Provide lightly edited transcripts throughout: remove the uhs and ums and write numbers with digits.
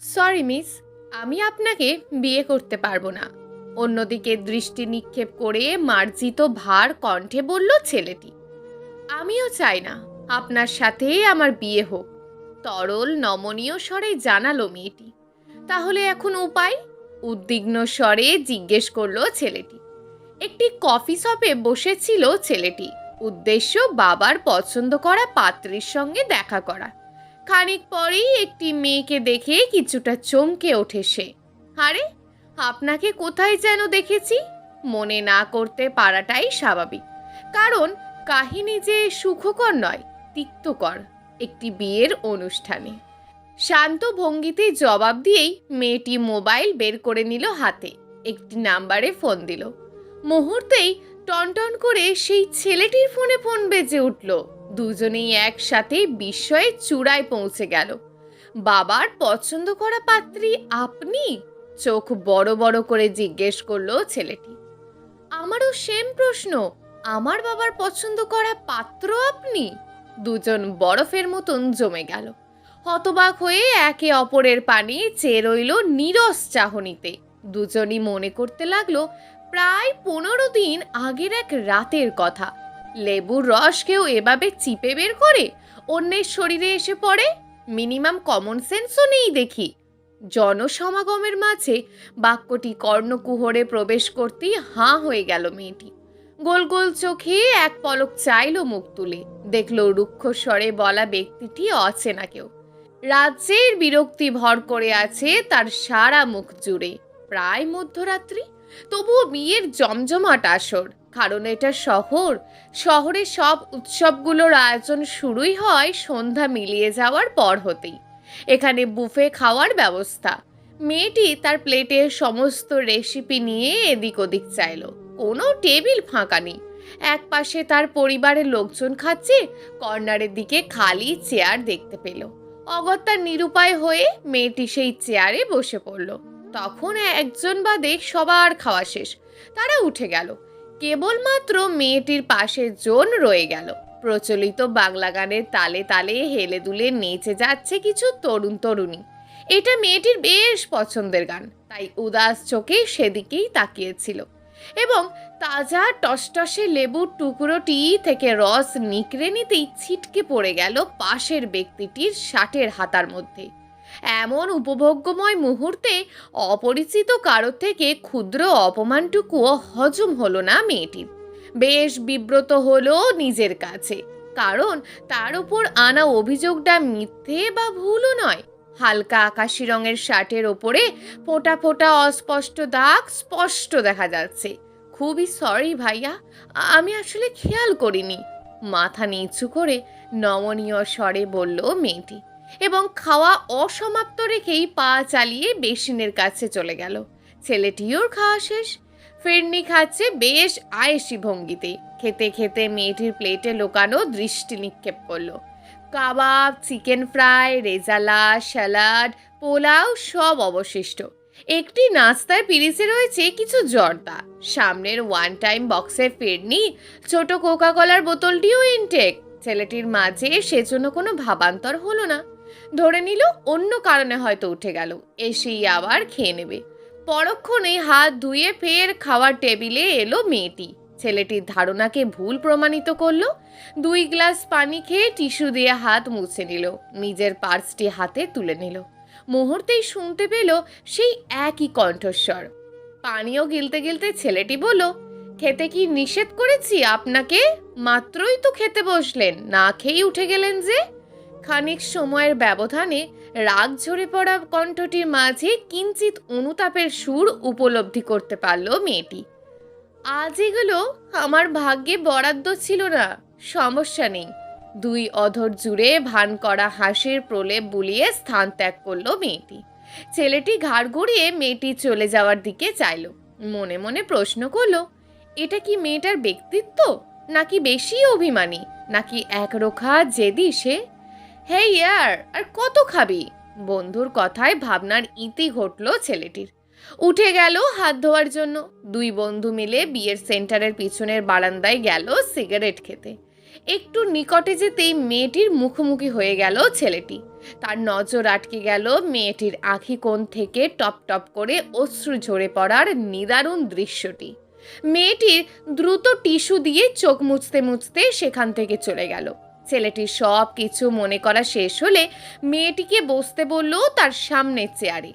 Sorry miss, আমি আপনাকে বিয়ে করতে পারবো না। অন্যদিকে দৃষ্টি নিক্ষেপ করে মার্জিত ভার কণ্ঠে বলল ছেলেটি। আমিও চাই না আপনার সাথে আমার বিয়ে হোক, তরল নমনীয় স্বরে জানালো মেয়েটি। তাহলে এখন উপায়? উদ্বিগ্ন স্বরে জিজ্ঞেস করলো ছেলেটি। একটি কফি শপে বসেছিল ছেলেটি, উদ্দেশ্য বাবার পছন্দ করা পাত্রীর সঙ্গে দেখা করা। খানিক পরেই একটি মেয়েকে দেখে কিছুটা চমকে ওঠে সে। আরে, আপনাকে কোথায় যেন দেখেছি। মনে না করতে পারাটাই স্বাভাবিক, কারণ কাহিনী যে সুখকর নয়, তিক্তকর একটি বিয়ের অনুষ্ঠানে। শান্ত ভঙ্গিতে জবাব দিয়েই মেয়েটি মোবাইল বের করে নিল হাতে, একটি নাম্বারে ফোন দিল। মুহূর্তেই টনটন করে সেই ছেলেটির ফোনে ফোন বেজে উঠল। দুজনেই একসাথে বিস্ময়ে চূড়ায় পৌঁছে গেল। বাবার পছন্দ করা পাত্রী আপনি? চোখ বড় বড় করে জিজ্ঞেস করলো ছেলেটি। আমারও সেম প্রশ্ন, আমার বাবার পছন্দ করা পাত্র আপনি? দুজন বরফের মতন জমে গেল। হতবাক হয়ে একে অপরের পানে চেয়ে রইল নীরস চাহনিতে। দুজনই মনে করতে লাগলো প্রায় 15 দিন আগের এক রাতের কথা। লেবুর রস কেউ এভাবে চিপে বের করে অন্যের শরীরে এসে পড়ে? মিনিমাম কমন সেন্সও নেই দেখি। জনসমাগমের মাঝে বাক্যটি কর্ণকুহরে প্রবেশ করতেই হাঁ হয়ে গেল মেয়েটি। গোল গোল চোখে এক পলক চাইল মুখ তুলে, দেখল রুক্ষ স্বরে বলা ব্যক্তিটি অচেনা কেউ। রাজ্যের বিরক্তি ভর করে আছে তার সারা মুখ জুড়ে। প্রায় মধ্যরাত্রি, তবুও বিয়ের জমজমাট আসর। কারণ এটা শহর, শহরে সব উৎসবগুলোর আয়োজন শুরুই হয় সন্ধ্যা মিলিয়ে যাওয়ার পর হতেই। এখানে বুফে খাওয়ার ব্যবস্থা। মেয়েটি তার প্লেটের সমস্ত রেসিপি নিয়ে এদিক ওদিক চাইল। কোনো টেবিল ফাঁকা নেই। এক পাশে তার পরিবারের লোকজন খাচ্ছে, কর্নারের দিকে খালি চেয়ার দেখতে পেল। অগত্যা নিরুপায় হয়ে মেয়েটি সেই চেয়ারে বসে পড়ল। তখন একজন বাদে সবার খাওয়া শেষ, তারা উঠে গেল। কেবলমাত্র মেয়েটির পাশে জন রয়ে গেল। প্রচলিত বাংলা গানের তালে তালে হেলে দুলে নেচে যাচ্ছে কিছু তরুণ তরুণী। এটা মেয়েটির বেশ পছন্দের গান, তাই উদাস চোখে সেদিকেই তাকিয়েছিল এবং তাজা টসটসে লেবুর টুকরোটি থেকে রস নিকড়ে নিতেই ছিটকে পড়ে গেল পাশের ব্যক্তিটির শার্টের হাতার মধ্যে। এমন উপভোগ্যময় মুহূর্তে অপরিচিত কারো থেকে ক্ষুদ্র অপমানটুকুও হজম হলো না মেয়েটির। বেশ বিব্রত হলো নিজের কাছে, কারণ তার উপর আনা অভিযোগটা মিথ্যে বা ভুলও নয়। হালকা আকাশি রঙের শার্টের ওপরে ফোঁটা ফোঁটা অস্পষ্ট দাগ স্পষ্ট দেখা যাচ্ছে। খুবই সরি ভাইয়া, আমি আসলে খেয়াল করিনি। মাথা নিচু করে নমনীয় স্বরে বলল মেয়েটি, এবং খাওয়া অসমাপ্ত রেখেই পা চালিয়ে বেসিনের কাছে চলে গেল। ছেলেটিও খাওয়া শেষ, ফিরনি খাচ্ছে বেশ আয়েসি ভঙ্গিতে। খেতে খেতে মেয়েটির প্লেটে লোকানো দৃষ্টি নিক্ষেপ করলো। কাবাব, chicken fry, rezala, salad, pulao সব অবশিষ্ট। একটি নাস্তার পিরিচে রয়েছে কিছু জর্দা। সামনের ওয়ান টাইম বক্সের ফিরনি, ছোট কোকা কলার বোতলটিও ইনটেক। ছেলেটির মাঝে সেজন্য কোনো ভাবান্তর হলো না। ধরে নিল অন্য কারণে হয়তো উঠে গেল, এসেই আবার খেয়ে নেবে। পরক্ষণে হাত ধুয়ে ফের খাওয়ার টেবিলে এলো মেয়েটি। ছেলেটির ধারণাকে ভুল প্রমাণিত করলো। 2 গ্লাস পানি খেয়ে টিস্যু দিয়ে হাত মুছে নিল, নিজের পার্সটি হাতে তুলে নিল। মুহূর্তেই শুনতে পেল সেই একই কণ্ঠস্বর। পানীয় গিলতে গিলতে ছেলেটি বলল, খেতে কি নিষেধ করেছি আপনাকে? মাত্রই তো খেতে বসলেন, না খেয়েই উঠে গেলেন যে। খানিক সময়ের ব্যবধানে রাগ ঝরে পড়া কণ্ঠটির মাঝে কিঞ্চিত অনুতাপের সুর উপলব্ধি করতে পারল মেয়েটি। আজ এগুলো আমার ভাগ্যে বরাদ্দ ছিল না, সমস্যা নেই। 2 অধর জুড়ে ভান করা হাসির প্রলেপ বুলিয়ে স্থান ত্যাগ করলো মেয়েটি। ছেলেটি ঘাড় ঘুরিয়ে মেয়েটি চলে যাওয়ার দিকে চাইল। মনে মনে প্রশ্ন করলো, এটা কি মেয়েটার ব্যক্তিত্ব, নাকি বেশি অভিমানী, নাকি একরোখা জেদি সে? হে ইয়ার, আর কত খাবি? বন্ধুর কথায় ভাবনার ইতি ঘটল ছেলেটির। উঠে গেল হাত ধোয়ার জন্য। 2 বন্ধু মিলে বিয়ের সেন্টারের পিছনের বারান্দায় গেল সিগারেট খেতে। একটু নিকটে যেতেই মেয়েটির মুখোমুখি হয়ে গেল ছেলেটি। তার নজর আটকে গেল মেয়েটির আঁখি কোণ থেকে টপ টপ করে অশ্রু ঝরে পড়ার নিদারুণ দৃশ্যটি। মেয়েটির দ্রুত টিস্যু দিয়ে চোখ মুছতে মুছতে সেখান থেকে চলে গেল। ছেলেটির সব কিছু মনে করা শেষ হলে মেয়েটিকে বসতে বলল তার সামনের চেয়ারে।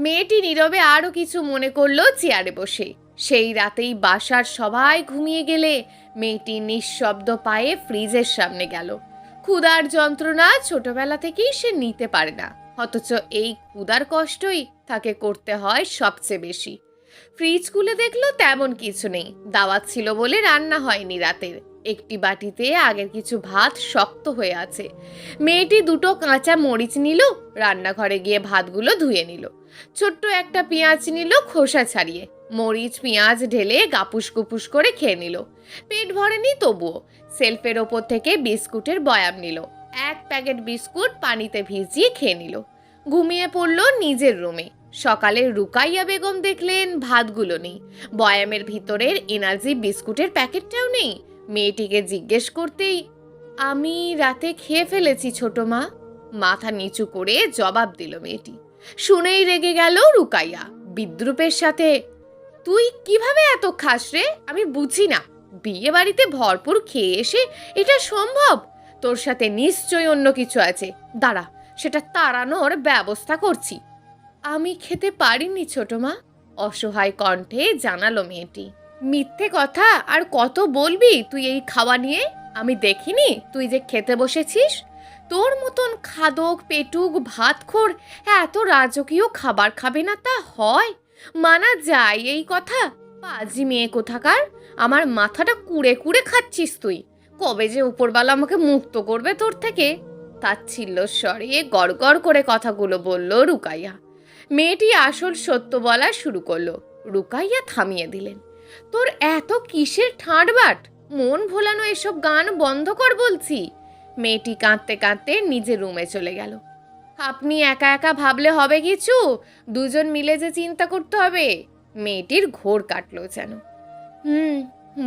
মেয়েটি নীরবে আরো কিছু মনে করলো চেয়ারে বসে। সেই রাতেই বাসার সবাই ঘুমিয়ে গেলে মেয়েটি নিঃশব্দ পায়ে ফ্রিজের সামনে গেল। ক্ষুধার যন্ত্রণা ছোটবেলা থেকেই সে নিতে পারে না, অথচ এই ক্ষুধার কষ্টই তাকে করতে হয় সবচেয়ে বেশি। ফ্রিজ খুলে দেখলো তেমন কিছু নেই, দাওয়াত ছিল বলে রান্না হয়নি রাতের। একটি বাটিতে আগের কিছু ভাত শক্ত হয়ে আছে। মেয়েটি দুটো কাঁচা মরিচ নিল, রান্নাঘরে গিয়ে ভাতগুলো ধুয়ে নিল। ছোট্ট একটা পেঁয়াজ নিল খোসা ছাড়িয়ে, মরিচ পেঁয়াজ ঢেলে গাপুস গুপুস করে খেয়ে নিল। পেট ভরেনি তবুও সেলফের ওপর থেকে বিস্কুটের বয়াম নিল, এক প্যাকেট বিস্কুট পানিতে ভিজিয়ে খেয়ে নিল। ঘুমিয়ে পড়ল নিজের রুমে। সকালে রুকাইয়া বেগম দেখলেন ভাতগুলো নেই, বয়ামের ভিতরের এনার্জি বিস্কুটের প্যাকেটটাও নেই। মেয়েটিকে জিজ্ঞেস করতেই, আমি রাতে খেয়ে ফেলেছি ছোট মা, মাথা নিচু করে জবাব দিল মেয়েটি। শুনেই রেগে গেল রুকাইয়া বিদ্রুপের সাথে, তুই কিভাবে এত খাস রে? আমি বুঝি না, বিয়ে বাড়িতে ভরপুর খেয়ে এসে এটা সম্ভব? তোর সাথে নিশ্চয়ই অন্য কিছু আছে, দাঁড়া সেটা তাড়ানোর ব্যবস্থা করছি। আমি খেতে পারিনি ছোট মা, অসহায় কণ্ঠে জানালো মেয়েটি। মিথ্যে কথা আর কত বলবি তুই এই খাওয়া নিয়ে? আমি দেখিনি তুই যে খেতে বসেছিস? তোর মতন খাদক পেটুক ভাতখোর এত রাজকীয় খাবার খাবে না তা হয়? মানা যায় এই কথা? পাজি মেয়ে কোথাকার, আমার মাথাটা কুড়ে কুড়ে খাচ্ছিস তুই। কবে যে উপরওয়ালা আমাকে মুক্ত করবে তোর থেকে? তাচ্ছিল্য স্বরে গড়গড় করে কথাগুলো বলল রুকাইয়া। মেয়েটি আসল সত্য বলা শুরু করলো। রুকাইয়া থামিয়ে দিলেন। তোর এত কিসের ঠাঁটবাট? মন ভোলানো এসব গান বন্ধ কর বলছি। মেয়েটি কাঁদতে কাঁদতে নিজের রুমে চলে গেল। আপনি একা একা ভাবলে হবে কিছু? দুজন মিলে যে চিন্তা করতে হবে। মেয়েটির ঘোর কাটলো যেন।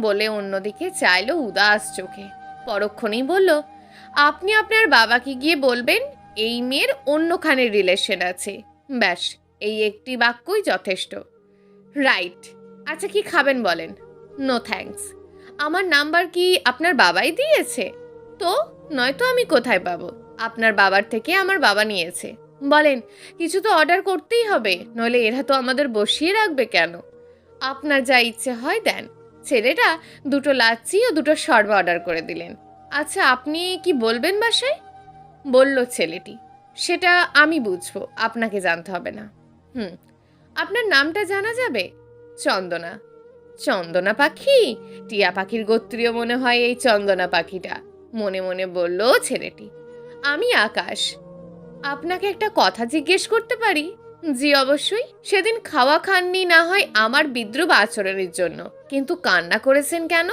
বলে অন্যদিকে চাইলো উদাস চোখে। পরক্ষণেই বলল, আপনি আপনার বাবাকে গিয়ে বলবেন এই মেয়ের অন্যখানে রিলেশন আছে। ব্যাস, এই একটি বাক্যই যথেষ্ট। রাইট। আচ্ছা কি খাবেন বলেন? No thanks. আমার নাম্বার কি আপনার বাবাই দিয়েছে? তো নয়তো আমি কোথায় পাবো? আপনার বাবার থেকে আমার বাবা নিয়েছে। বলেন, কিছু তো অর্ডার করতেই হবে, নইলে এরা তো আমাদের বসিয়ে রাখবে কেন? আপনার যা ইচ্ছে হয় দেন। ছেলেটা দুটো লাচ্ছি ও দুটো শরবা অর্ডার করে দিলেন। আচ্ছা আপনি কি বলবেন বাসায়? বলল ছেলেটি। সেটা আমি বুঝবো, আপনাকে জানতে হবে না। আপনার নামটা জানা যাবে? চন্দনা। চন্দনা পাখি? টিয়া পাখির গোত্রীয় মনে হয় এই চন্দনা পাখিটা, মনে মনে বলল ছেলেটি। আমি আকাশ। আপনাকে একটা কথা জিজ্ঞেস করতে পারি? জি অবশ্যই। সেদিন খাওয়া খাননি না হয় আমার বিদ্রুপ আচরণের জন্য, কিন্তু কান্না করেছেন কেন?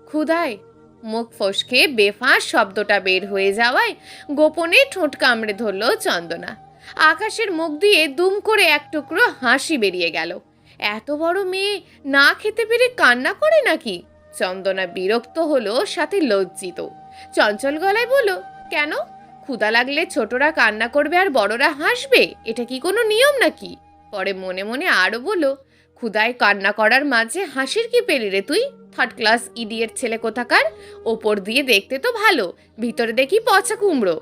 ক্ষুধায়। মুখ ফসকে বেফাঁস শব্দটা বের হয়ে যাওয়ায় গোপনে ঠোঁট কামড়ে ধরল চন্দনা। আকাশের মুখ দিয়ে দুম করে এক টুকরো হাসি বেরিয়ে গেল। এত বড় মেয়ে না খেতে পেরে কান্না করে নাকি? চন্দনা বিরক্ত হলো, সাথে লজ্জিত। চঞ্চল গলায় বলল, কেন? ক্ষুধা লাগলে ছোটরা কান্না করবে আর বড়রা হাসবে, এটা কি কোনো নিয়ম নাকি? পরে মনে মনে আরো বলল, ক্ষুধায় কান্না করার মাঝে হাসির কি পেলি রে তুই? থার্ড ক্লাস ইডিয়েট ছেলে কোথাকার। ওপর দিয়ে দেখতে তো ভালো, ভিতরে দেখি পচা কুমড়ো।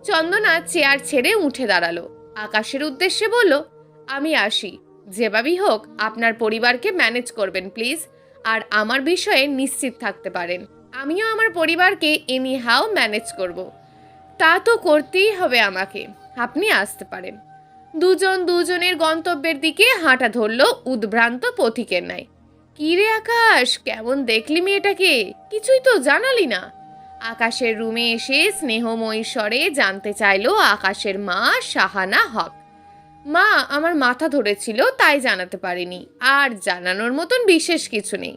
চন্দনা চেয়ার ছেড়ে উঠে দাঁড়ালো। আকাশের উদ্দেশ্যে বলল, আমি আসি। যেভাবেই হোক আপনার পরিবারকে ম্যানেজ করবেন প্লিজ, আর আমার বিষয়ে নিশ্চিত থাকতে পারেন আমিও আমার পরিবারকে এনি হাও ম্যানেজ করব। তা তো করতেই হবে আমাকে। আপনি আসতে পারেন। দুজন দুজনের গন্তব্যের দিকে হাঁটা ধরল উদ্ভ্রান্ত পথিকের ন্যায়। কি রে আকাশ, কেমন দেখলি মেয়েটাকে? কিছুই তো জানালি না। আকাশের রুমে এসে স্নেহময়ী স্বরে জানতে চাইল আকাশের মা শাহানা হক। মা, আমার মাথা ধরেছিল তাই জানাতে পারিনি, আর জানানোর মতন বিশেষ কিছু নেই।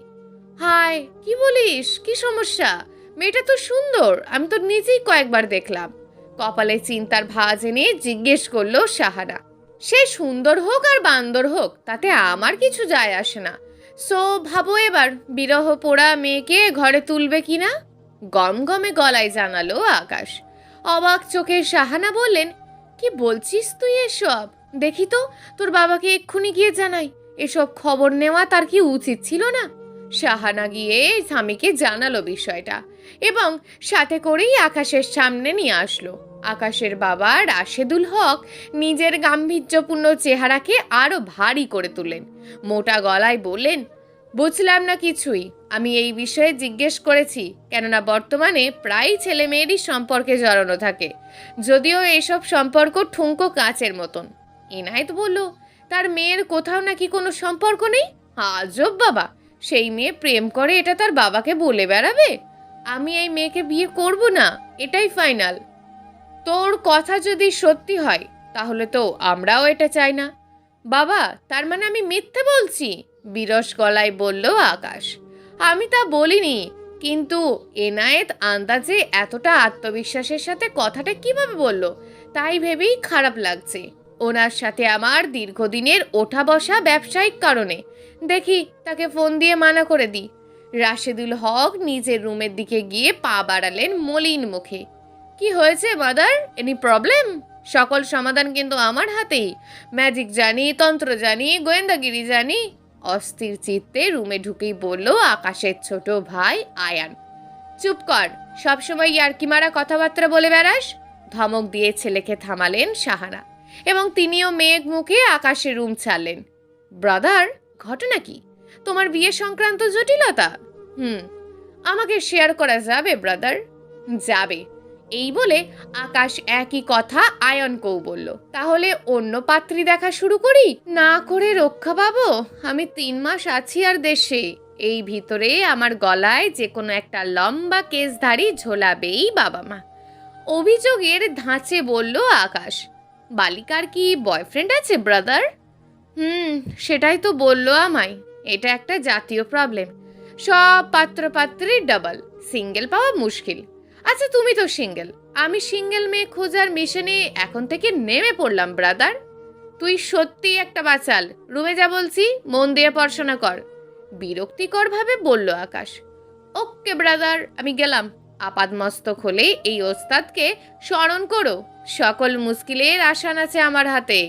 হায়, কি বলিস? কি সমস্যা? মেয়েটা তো সুন্দর, আমি তো নিজেই কয়েকবার দেখলাম। কপালে চিন্তার ভাঁজ এনে জিজ্ঞেস করলো শাহানা। সে সুন্দর হোক আর বান্দর হোক তাতে আমার কিছু যায় আসে না। সো ভাবো এবার বিরহ পোড়া মেয়েকে ঘরে তুলবে কিনা। গমগমে গলায় জানালো আকাশ। অবাক চোখে শাহানা বললেন, কি বলছিস তুই এসব? দেখি তো, তোর বাবাকে এক্ষুনি গিয়ে জানাই। এসব খবর নেওয়া তার কি উচিত ছিল না? শাহানা গিয়ে স্বামীকে জানালো বিষয়টা এবং সাথে করেই আকাশের সামনে নিয়ে আসলো। আকাশের বাবা রাশেদুল হক নিজের গাম্ভীর্যপূর্ণ চেহারাকে আরো ভারী করে তুললেন। মোটা গলায় বললেন, বুঝলাম না কিছুই। আমি এই বিষয়ে জিজ্ঞেস করেছি, কেননা বর্তমানে প্রায় ছেলে মেয়েরই সম্পর্কে জড়ানো থাকে, যদিও এসব সম্পর্ক ঠুনকো কাচের মতন। এনায়েত বলল, তার মেয়ের কোথাও নাকি কোনো সম্পর্ক নেই? আজব বাবা, সেই মেয়ে প্রেম করে এটা তার বাবাকে বলে বেড়াবে? আমি এই মেয়েকে বিয়ে করব না, এটাই ফাইনাল। তোর কথা যদি সত্যি হয় তাহলে তো আমরাও এটা চাই না। বাবা, তার মানে আমি মিথ্যে বলছি? বিরস গলায় বলল আকাশ। আমি তা বলিনি, কিন্তু এনায়েত আন্দাজে এতটা আত্মবিশ্বাসের সাথে কথাটা কিভাবে বলল তাই ভেবেই খারাপ লাগছে। ওনার সাথে আমার দীর্ঘদিনের ওঠা বসা ব্যবসায়িক কারণে। দেখি তাকে ফোন দিয়ে মানা করে দিই। রাশেদুল হক নিজের রুমের দিকে গিয়ে পা বাড়ালেন মলিন মুখে। কি হয়েছে মাদার, এনি প্রবলেম? সকল সমাধান কিন্তু আমার হাতেই। ম্যাজিক জানি, তন্ত্র জানি, গোয়েন্দাগিরি জানি। অস্থির চিত্তে রুমে ঢুকেই বলল আকাশের ছোট ভাই আয়ান। চুপ কর, সবসময় ইয়ার্কি মারা কথাবার্তা বলে বেড়াস। ধমক দিয়ে ছেলেকে থামালেন শাহানা এবং তিনিও মেঘ মুখে আকাশের রুম ছাড়লেন। ব্রাদার, ঘটনা কি? তোমার বিয়ে সংক্রান্ত জটিলতা? আমাকে শেয়ার করা যাবে ব্রাদার? যাবে। এই বলে আকাশ একই কথা আয়নকেও বলল। তাহলে অন্য পাত্রী দেখা শুরু করি? না করে রক্ষা পাবো? আমি 3 মাস আছি আর দেশে। এই ভিতরে আমার গলায় যে কোনো একটা লম্বা কেসধারী ঝোলাবেই বাবা মা। অভিযোগের ধাঁচে বলল আকাশ। বালিকার কি বয়ফ্রেন্ড আছে ব্রাদার? সেটাই তো বললো আমায়। এটা একটা জাতীয় প্রবলেম। সব পাত্রপাত্রী ডাবল, সিঙ্গেল পাওয়া মুশকিল। আচ্ছা, তুমি তো সিঙ্গেল। আমি সিঙ্গেল মেয়ে খোঁজার মিশনে এখন থেকে নেমে পড়লাম ব্রাদার। তুই সত্যি একটা বাচাল। রুমে যা বলছি, মন দিয়ে পড়াশোনা কর। বিরক্তিকর ভাবে বলল আকাশ। ওকে ব্রাদার, আমি গেলাম। আপাদমস্তক হলে এই ওস্তাদকে স্মরণ করো। সকল মুশকিলের আসান আছে আমার হাতে।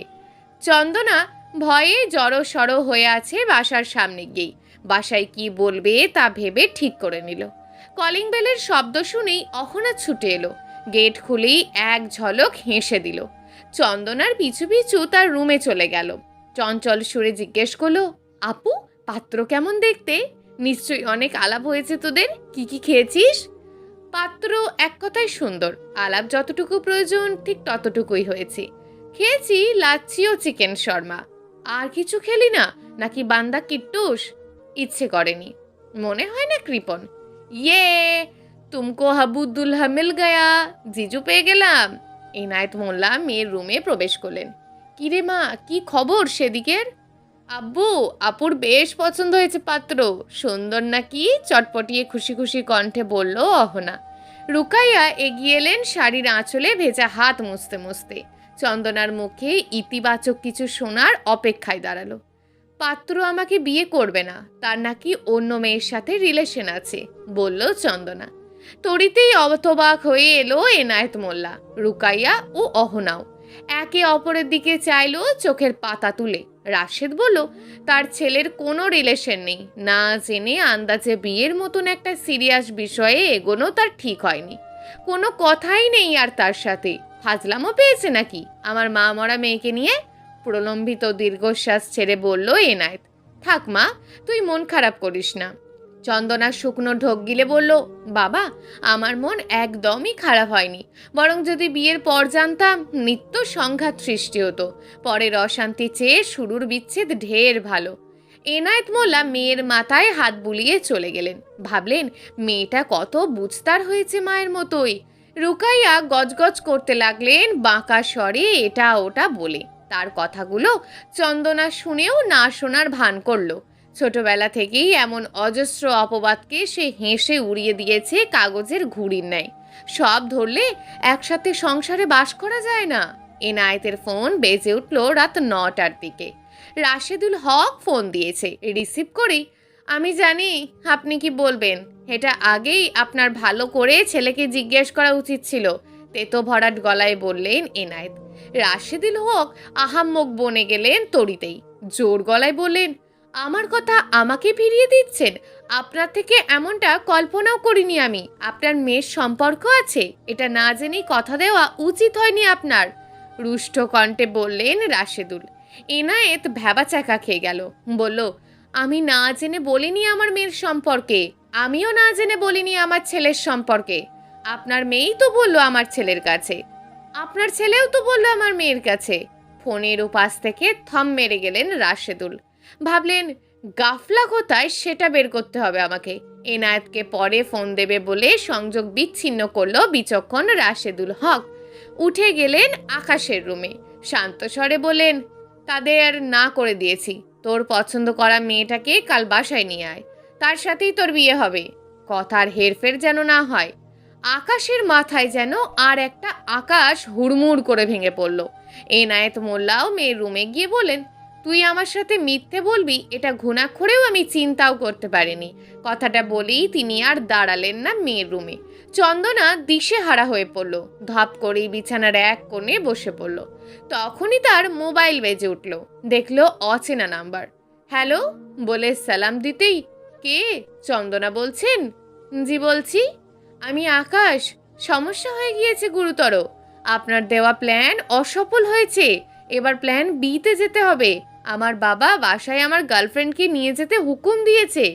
চন্দনা ভয়ে জড়সড় হয়ে আছে বাসার সামনে গিয়ে। বাসায় কি বলবে তা ভেবে ঠিক করে নিল। কলিং বেলের শব্দ শুনেই অহনা ছুটে এলো। গেট খুলেই এক ঝলক হেসে দিল। চন্দনার পিছু পিছু তার রুমে চলে গেল। চঞ্চল সুরে জিজ্ঞেস করলো, আপু, পাত্র কেমন দেখতে? নিশ্চয়ই অনেক আলাপ হয়েছে তোদের। কি কি খেয়েছিস? পাত্র এক কথায় সুন্দর, আলাপ যতটুকু প্রয়োজন ঠিক ততটুকুই হয়েছে। খেয়েছি লাচ্ছি ও চিকেন শর্মা। আর কিছু খেলি না? নাকি বান্দা কিট্টুস? ইচ্ছে করেনি। মনে হয় না কৃপণ। ইয়ে, তুমকো হাবু দুলহা মিল গয়া। জিজু পেয়ে গেলাম। এনায়েত মোল্লা মেয়ের রুমে প্রবেশ করলেন। কিরে মা, কি খবর সেদিকের? আব্বু, আপুর বেশ পছন্দ হয়েছে পাত্র। সুন্দর নাকি? চটপটিয়ে খুশি খুশি কণ্ঠে বলল অহনা। রুকাইয়া এগিয়ে এলেন শাড়ির আঁচলে ভেজা হাত মুছতে মুছতে। চন্দনার মুখে ইতিবাচক কিছু শোনার অপেক্ষায় দাঁড়ালো। পাত্র আমাকে বিয়ে করবে না, তার নাকি অন্য মেয়ের সাথে রিলেশন আছে, বলল চন্দনা। তড়িতেই অতবাক হয়ে এলো এনায়েত মোল্লা, রুকাইয়া ও অহনাও। একে অপরের দিকে চাইলো চোখের পাতা তুলে। রাশেদ বলল, তার ছেলের কোনো রিলেশন নেই। না জেনে আন্দাজে বিয়ের মতন একটা সিরিয়াস বিষয়ে এগোনো তার ঠিক হয়নি। কোনো কথাই নেই আর তার সাথে। ফাজলামও পেয়েছে নাকি আমার মা মরা মেয়েকে নিয়ে? প্রলম্বিত দীর্ঘশ্বাস ছেড়ে বলল এনায়েত। থাক মা, তুই মন খারাপ করিস না। চন্দনা শুকনো ঢোক গিলে বলল, বাবা, আমার মন একদমই খারাপ হয়নি। বরং যদি বিয়ের পর জানতাম, নিত্য সংঘাত সৃষ্টি হতো। পরের অশান্তি চেয়ে শুরুর বিচ্ছেদ ঢের ভালো। এনায়েত মোল্লা মেয়ের মাথায় হাত বুলিয়ে চলে গেলেন। ভাবলেন, মেয়েটা কত বুঝতার হয়েছে মায়ের মতোই। রুকাইয়া গজগজ করতে লাগলেন বাঁকা স্বরে এটা ওটা বলে। তার কথাগুলো চন্দনা শুনেও না শোনার ভান করলো। ছোটবেলা থেকেই এমন অজস্র অপবাদকে সে হেসে উড়িয়ে দিয়েছে কাগজের ঘুড়ির ন্যায়। সব ধরলে একসাথে সংসারে বাস করা যায় না। এনায়েতের ফোন বেজে উঠল রাত 9টার দিকে। রাশেদুল হক ফোন দিয়েছে। রিসিভ করেই, আমি জানি আপনি কি বলবেন। এটা আগেই আপনার ভালো করে ছেলেকে জিজ্ঞেস করা উচিত ছিল, তেতো ভরাট গলায় বললেন এনায়েত। রাশেদুল হক আহাম্মক বনে গেলেন তড়িতেই। জোর গলায় বললেন, আমার কথা আমাকে ফিরিয়ে দিচ্ছেন? আপনার থেকে এমনটা কল্পনাও করিনি আমি। আপনার মেয়ের সম্পর্ক আছে, এটা না জেনেই কথা দেওয়া উচিত হয়নি আপনার। রুষ্ট কণ্ঠে বললেন রাশেদুল। এনায়েত ভ্যাবাচ্যাকা খেয়ে গেল। বলল, আমি না জেনে বলিনি আমার মেয়ের সম্পর্কে, আমিও না জেনে বলিনি আমার ছেলের সম্পর্কে। আপনার মেয়েই তো বললো আমার ছেলের কাছে, আপনার ছেলেও তো বললো আমার মেয়ের কাছে। ফোনের ওপাশ থেকে থম মেরে গেলেন রাশেদুল। ভাবলেন, গাফলা কোথায় সেটা বের করতে হবে আমাকে। এনায়েতকে পরে ফোন দেবে বলে সংযোগ বিচ্ছিন্ন করলো বিচক্ষণ রাশেদুল হক। উঠে গেলেন আকাশের রুমে। শান্ত স্বরে বললেন, তাদের না করে দিয়েছি, তোর পছন্দ করা মেয়েটাকে কাল বাসায় নিয়ে আয়, তার সাথেই তোর বিয়ে হবে। কথার হেরফের যেন না হয়। আকাশের মাথায় যেন আর একটা আকাশ হুড়মুড় করে ভেঙে পড়ল। এনায়েত মোল্লাও মেয়ের রুমে গিয়ে বলেন, তুই আমার সাথে মিথ্যে বলবি এটা ঘুণাক্ষরেও আমি চিন্তাও করতে পারিনি। কথাটা বলেই তিনি আর দাঁড়ালেন না মেয়ের রুমে। চন্দনা দিশেহারা হয়ে পড়ল, ধপ করেই বিছানার এক কোণে বসে পড়ল। তখনই তার মোবাইল বেজে উঠল। দেখল অচেনা নাম্বার। হ্যালো বলে সালাম দিতেই, কে? চন্দনা বলছেন। জি বলছি, আমি আকাশ। সমস্যা হয়ে গিয়েছে গুরুতর। আপনার দেওয়া প্ল্যান অসফল হয়েছে, এবার প্ল্যান বিতে যেতে হবে। আমার বাবা বাসায় আমার গার্লফ্রেন্ডকে নিয়ে যেতে হুকুম দিয়েছে।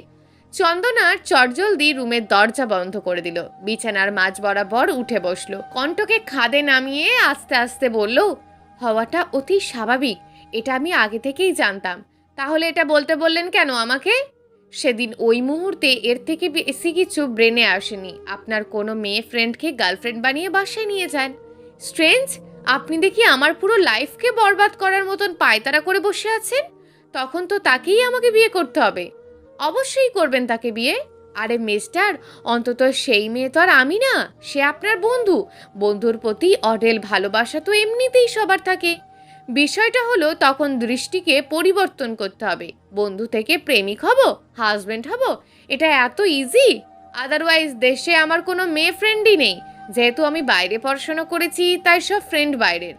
চন্দনার চটজলদি রুমের দরজা বন্ধ করে দিল। বিছানার মাঝ বরাবর উঠে বসলো। কণ্ঠকে খাদে নামিয়ে আস্তে আস্তে বলল, হওয়াটা অতি স্বাভাবিক, এটা আমি আগে থেকেই জানতাম। তাহলে এটা বলতে বললেন কেন আমাকে? সেদিন ওই মুহূর্তে এর থেকে বেশি কিছু ব্রেনে আসেনি। আপনার কোনো মেয়ে ফ্রেন্ডকে গার্লফ্রেন্ড বানিয়ে বাসায় নিয়ে যান। স্ট্রেঞ্জ, আপনি দেখি আমার পুরো লাইফকে বরবাদ করার মতন পায়তারা করে বসে আছেন। তখন তো তাকেই আমাকে বিয়ে করতে হবে। অবশ্যই করবেন তাকে বিয়ে। আরে মিস্টার, অন্তত সেই মেয়ে তো আর আমি না, সে আপনার বন্ধু। বন্ধুর প্রতি অঢেল ভালোবাসা তো এমনিতেই সবার থাকে। বিষয়টা হলো তখন দৃষ্টিকে পরিবর্তন করতে হবে। বন্ধু থেকে প্রেমিক হব, হাজবেন্ড হব, এটা এত ইজি? আদারওয়াইজ দেশে আমার কোনো মেয়ে ফ্রেন্ডই নেই। যেহেতু আমি বাইরে পড়াশোনা করেছি তাই সব ফ্রেন্ড বাইরের।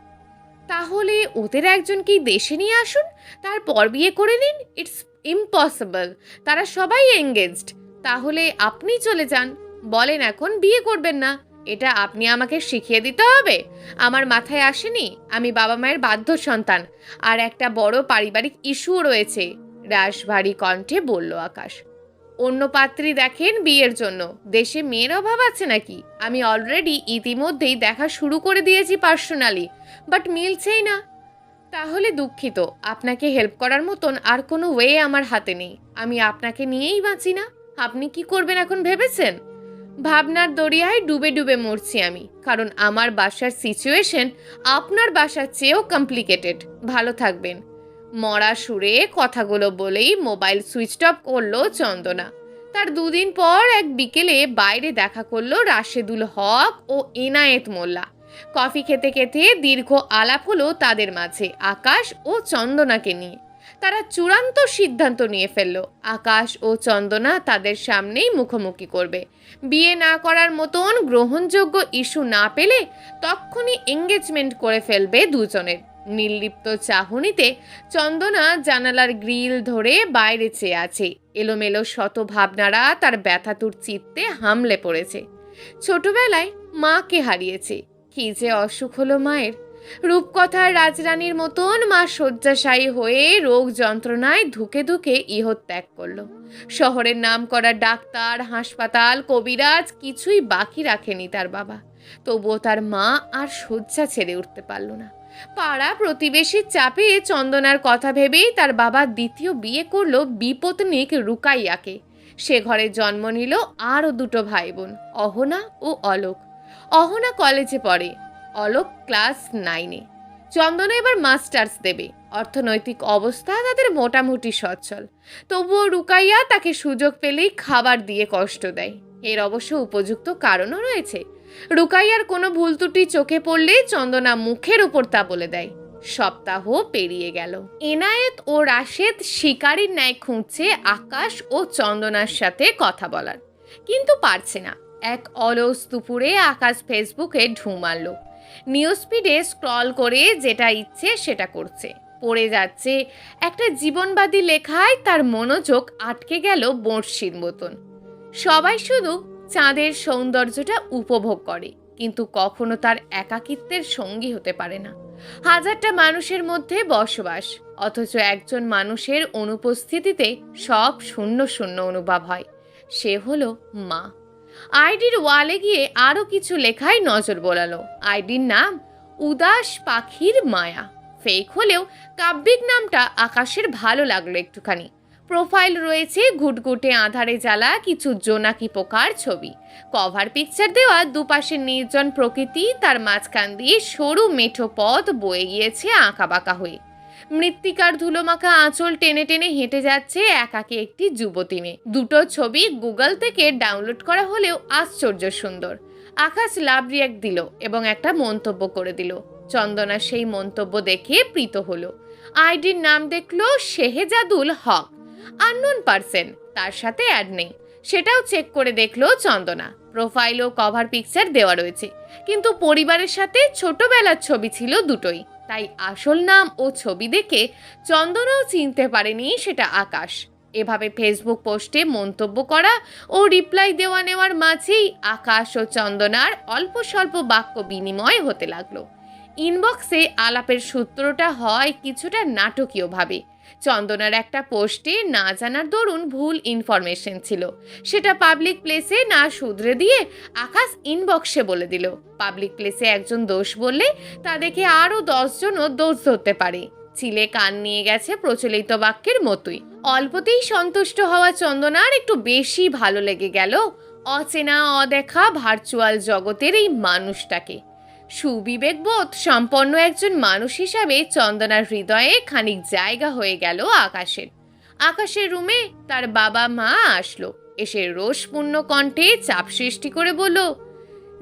তাহলে ওদের একজনকেই দেশে নিয়ে আসুন, তারপর বিয়ে করে নিন। ইটস ইম্পসিবল, তারা সবাই এঙ্গেজড। তাহলে আপনি চলে যান, বলেন এখন বিয়ে করবেন না। এটা আপনি আমাকে শিখিয়ে দিতে হবে? আমার মাথায় আসেনি আমি বাবা মায়ের বাধ্য সন্তান, আর একটা বড় পারিবারিক ইস্যুও রয়েছে। রাশভারী কণ্ঠে বলল আকাশ। অন্য পাত্রী দেখেন বিয়ের জন্য। দেশে মেয়ের অভাব আছে নাকি? আমি অলরেডি ইতিমধ্যেই দেখা শুরু করে দিয়েছি পার্সোনালি, বাট মিলছেই না। তাহলে দুঃখিত, আপনাকে হেল্প করার মতন আর কোনো ওয়ে আমার হাতে নেই। আমি আপনাকে নিয়েই বাঁচি না। আপনি কি করবেন এখন ভেবেছেন? ভাবনার দরিয়ায় ডুবে ডুবে মরছি আমি, কারণ আমার বাসার সিচুয়েশন আপনার বাসার চেয়েও কমপ্লিকেটেড। ভালো থাকবেন। মরা সুরে কথাগুলো বলেই মোবাইল সুইচ অফ করলো চন্দনা। তার দুদিন পর এক বিকেলে বাইরে দেখা করলো রাশেদুল হক ও এনায়েত মোল্লা। কফি খেতে খেতে দীর্ঘ আলাপ হলো তাদের মাঝে আকাশ ও চন্দনাকে নিয়ে। তারা চূড়ান্ত সিদ্ধান্ত নিয়ে ফেলল, আকাশ ও চন্দনা তাদের সামনেই মুখোমুখি করবে। বিয়ে না করার মতন গ্রহণযোগ্য ইস্যু না পেলে তখনই এঙ্গেজমেন্ট করে ফেলবে দুজনের। নির্লিপ্ত চাহনিতে চন্দনা জানালার গ্রিল ধরে বাইরে চেয়ে আছে। এলোমেলো শত ভাবনারা তার ব্যথাতুর চিত্তে হামলে পড়েছে। ছোটবেলায় মাকে হারিয়েছে, কি যে অসুখ হলো মায়ের। রূপকথার রাজরানীর মতন মা শয্যাশায়ী হয়ে রোগ যন্ত্রণায় ধুকে ধুকে ইহত্যাগ করলো। শহরের নাম করা ডাক্তার, হাসপাতাল, কবিরাজ কিছুই বাকি রাখেনি তার বাবা। তবুও তার মা আর শয্যা ছেড়ে উঠতে পারল না। পাড়া প্রতিবেশীর চাপে চন্দনার কথা ভেবেই তার বাবা দ্বিতীয় বিয়ে করলো বিপত্নিক রুকাইয়াকে। সে ঘরে জন্ম নিল আরও দুটো ভাই বোন, অহনা ও অলোক। অহনা কলেজে পড়ে, অলোক ক্লাস 9-এ। চন্দনা এবার মাস্টার্স দেবে। অর্থনৈতিক অবস্থা তাদের মোটামুটি সচ্ছল। তবুও রুকাইয়া তাকে সুযোগ পেলেই খাবার দিয়ে কষ্ট দেয়। এর অবশ্য উপযুক্ত কারণও রয়েছে। রুকাইয়ার কোনো ভুল ত্রুটি চোখে পড়লে চন্দনা মুখের উপর তা বলে দেয়। সপ্তাহ পেরিয়ে গেল। এনায়েত ও রাশেদ শিকারীর ন্যায় খুঁজছে আকাশ ও চন্দনার সাথে কথা বলার, কিন্তু পারছে না। এক অলস দুপুরে আকাশ ফেসবুকে ঢুঁ মারল। নিউজ ফিডে স্ক্রল করে যেটা ইচ্ছে সেটা করছে। পড়ে যাচ্ছে একটা জীবনবাদী লেখায়, তার মনোযোগ আটকে গেল বড়শির মতন। সবাই শুধু চাঁদের সৌন্দর্যটা উপভোগ করে, কিন্তু কখনো তার একাকিত্বের সঙ্গী হতে পারে না। হাজারটা মানুষের মধ্যে বসবাস, অথচ একজন মানুষের অনুপস্থিতিতে সব শূন্য শূন্য অনুভব হয়। সে হলো মা। আইডির ওয়ালে গিয়ে আরও কিছু লেখায় নজর বোলালো। আইডির নাম উদাস পাখির মায়া। ফেক হলেও কাব্যিক নামটা আকাশের ভালো লাগলো একটুখানি। প্রোফাইল রয়েছে ঘুটঘুটে আঁধারে জ্বালা কিছু জোনাকি পোকার ছবি। কভার পিকচার দেওয়া, দুপাশে নির্জন প্রকৃতি, তার মাঝখান দিয়ে সরু মেঠো পথ বয়ে গিয়েছে আঁকাবাঁকা হয়ে। মৃত্তিকার ধুলোমাখা আঁচল টেনে টেনে হেঁটে যাচ্ছে একাকী একটি যুবতী মেয়ে। দুটো ছবি গুগল থেকে ডাউনলোড করা হলেও আশ্চর্য সুন্দর। আকাশ লাভ রিয়াক্ট দিল এবং একটা মন্তব্য করে দিল। চন্দনা সেই মন্তব্য দেখে প্রীত হলো। আইডির নাম দেখলো শেহজাদুল হক, আননোন পারসন, তার সাথে অ্যাড নেই। সেটাও চেক করে দেখলো চন্দনা। প্রোফাইল ও কভার পিকচার দেওয়া রয়েছে, কিন্তু পরিবারের সাথে ছোটবেলার ছবি ছিল দুটোই। তাই আসল নাম ও ছবি দেখে চন্দনাও চিনতে পারেনি সেটা আকাশ। এভাবে ফেসবুক পোস্টে মন্তব্য করা ও রিপ্লাই দেওয়া নেওয়ার মাঝেই আকাশ ও চন্দনার অল্প স্বল্প বাক্য বিনিময় হতে লাগলো। ইনবক্সে আলাপের সূত্রটা হয় কিছুটা নাটকীয়ভাবে। চন্দনার একটা পোস্টে না জানার দরুন ভুল ইনফরমেশন ছিল, সেটা পাবলিক প্লেসে না শুধরে দিয়ে আকাশ ইনবক্সে বলে দিল। পাবলিক প্লেসে একজন দোষ বললে তা দেখে আরও 10 জনও দোষ ধরতে পারে। চিলে কান নিয়ে গেছে প্রচলিত বাক্যের মতোই। অল্পতেই সন্তুষ্ট হওয়া চন্দনার একটু বেশি ভালো লেগে গেল অচেনা অদেখা ভার্চুয়াল জগতের এই মানুষটাকে। সুবিবেকবোধ সম্পন্ন একজন মানুষ হিসাবে চন্দনার হৃদয়ে খানিক জায়গা হয়ে গেল আকাশের। আকাশের রুমে তার বাবা মা আসলো। এসে রোষপূর্ণ কণ্ঠে চাপ সৃষ্টি করে বলল,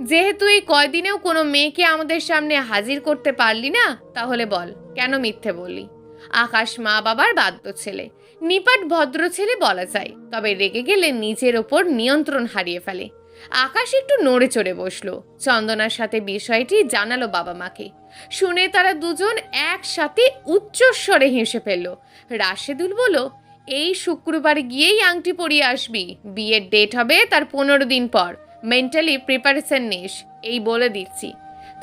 যেহেতু এই কয়দিনেও কোনো মেয়েকে আমাদের সামনে হাজির করতে পারলি না, তাহলে বল কেন মিথ্যে বললি। আকাশ মা বাবার বাধ্য ছেলে, নিপাট ভদ্র ছেলে বলা যায়, তবে রেগে গেলে নিজের ওপর নিয়ন্ত্রণ হারিয়ে ফেলে। আকাশ একটু নড়ে চড়ে বসলো। চন্দনার সাথে বিষয়টি জানালো বাবা মাকে। শুনে তারা দুজন একসাথে উচ্চস্বরে হেসে ফেলল। রাশেদুল বলল, এই শুক্রবার গিয়েই আংটি পরিয়ে আসবি, বিয়ের ডেট হবে তার 15 দিন পর, মেন্টালি প্রিপারেশন নিস, এই বলে দিচ্ছি।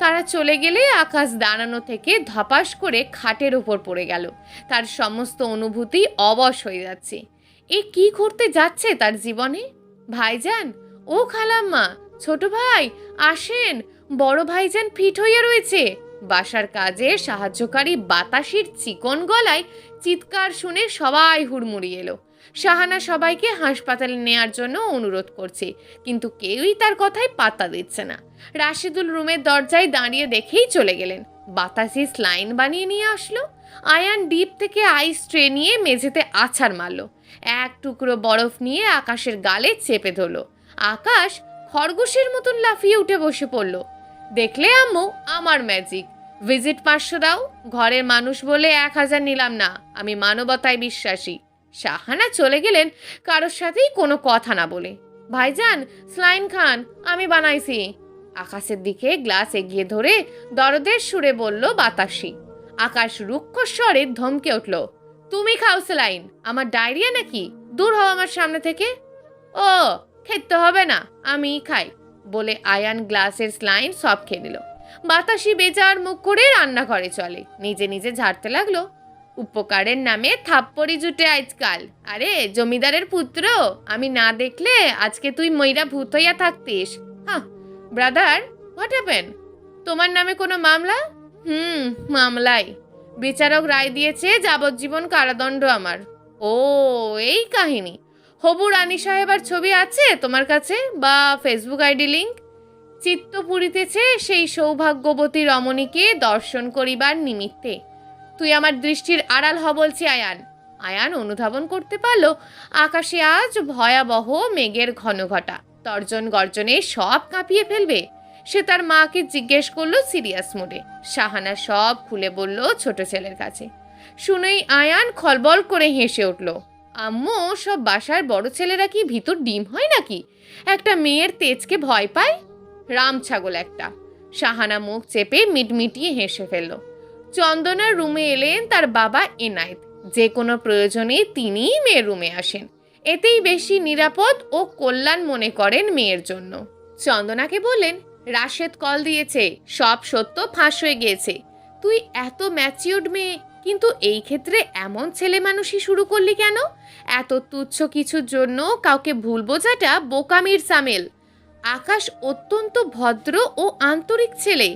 তারা চলে গেলে আকাশ দাঁড়ানো থেকে ধপাস করে খাটের উপর পড়ে গেল। তার সমস্ত অনুভূতি অবশ হয়ে যাচ্ছে। এ কি করতে যাচ্ছে তার জীবনে? ভাইজান, ও খালাম্মা, ছোট ভাই আসেন, বড় ভাইজান ফিট হইয়া রয়েছে। বাসার কাজে সাহায্যকারী বাতাসির চিকন গলায় চিৎকার শুনে সবাই হুড়মুড়ি এলো। শাহানা সবাইকে হাসপাতালে নেয়ার জন্য অনুরোধ করছে, কিন্তু কেউই তার কথায় পাত্তা দিচ্ছে না। রাশেদুল রুমের দরজায় দাঁড়িয়ে দেখেই চলে গেলেন। বাতাসি স্লাইন বানিয়ে নিয়ে আসলো। আয়ান ডিপ থেকে আইস ট্রে নিয়ে মেঝেতে আছাড় মারল। এক টুকরো বরফ নিয়ে আকাশের গালে চেপে ধরল। আকাশ খরগোশের মতন লাফিয়ে উঠে বসে পড়ল। দেখলে আম্মু, আমার ম্যাজিক। ভিজিট 500 দাও। ঘরের মানুষ বলে 1000 নিলাম না, আমি মানবতায় বিশ্বাসী। শাহানা চলে গেলেন কারোর সাথেই কোনো কথা না বলে। ভাইজান স্লাইন খান, আমি বানাইছি। আকাশের দিকে গ্লাস এগিয়ে ধরে দরদের সুরে বলল বাতাসি। আকাশ রুক্ষ স্বরে ধমকে উঠল, তুমি খাও স্লাইন, আমার ডায়রিয়া নাকি? দূর হও আমার সামনে থেকে। ও, খেতে হবে না, আমি খাই বলে আয়ান গ্লাসের স্লাইন সব খেয়ে নিল। বাতাসি বেজার মুখ করে রান্নাঘরে চলে, নিজে নিজে ঝাড়তে লাগলো। উপকারের নামে থাপ্পড়ি জুটে আজকাল। আরে জমিদারের পুত্র, আমি না দেখলে আজকে তুই ময়রা ভূত হইয়া থাকতিস। হ্যাঁ ব্রাদার, হোয়াট হ্যাপেন? তোমার নামে কোনো মামলা? মামলাই। বিচারক রায় দিয়েছে যাবজ্জীবন কারাদণ্ড আমার। ও, এই কাহিনী। হবু রানী সাহেবার ছবি আছে তোমার কাছে, বা ফেসবুক আইডি লিঙ্ক? চিত্ত পুরিতেছে সেই সৌভাগ্যবতী রমণীকে দর্শন করিবার নিমিত্তে। তুই আমার দৃষ্টির আড়াল হ বলছি আয়ান। আয়ান অনুধাবন করতে পারল আকাশে আজ ভয়াবহ মেঘের ঘনঘটা তর্জন গর্জনে সব কাঁপিয়ে ফেলবে। সে তার মাকে জিজ্ঞেস করলো সিরিয়াস মুডে। শাহানা সব খুলে বলল ছোট ছেলের কাছে। শুনেই আয়ান খলবল করে হেসে উঠল। আম্মু, সব বাসার বড় ছেলেরা কি ভিতর ডিম হয় নাকি? একটা মেয়ের তেজকে ভয় পায়? রাম ছাগল একটা। শাহানা মুখ চেপে মিটমিটিয়ে হেসে ফেলল। চন্দনার রুমে এলেন তার বাবা এনায়েত। যে কোনো প্রয়োজনে তিনিই মেয়ের রুমে আসেন। এতেই বেশি নিরাপদ ও কল্যাণ মনে করেন মেয়ের জন্য। চন্দনাকে বললেন, রাশেদ কল দিয়েছে, সব সত্য ফাঁস হয়ে গিয়েছে। তুই এত ম্যাচিউরড মেয়ে, কিন্তু এই ক্ষেত্রে এমন ছেলে মানুষই শুরু করলি কেন? এত তুচ্ছ কিছুর জন্য কাউকে ভুল বোঝাটা বোকামির সামিল। আকাশ অত্যন্ত ভদ্র ও আন্তরিক ছেলে।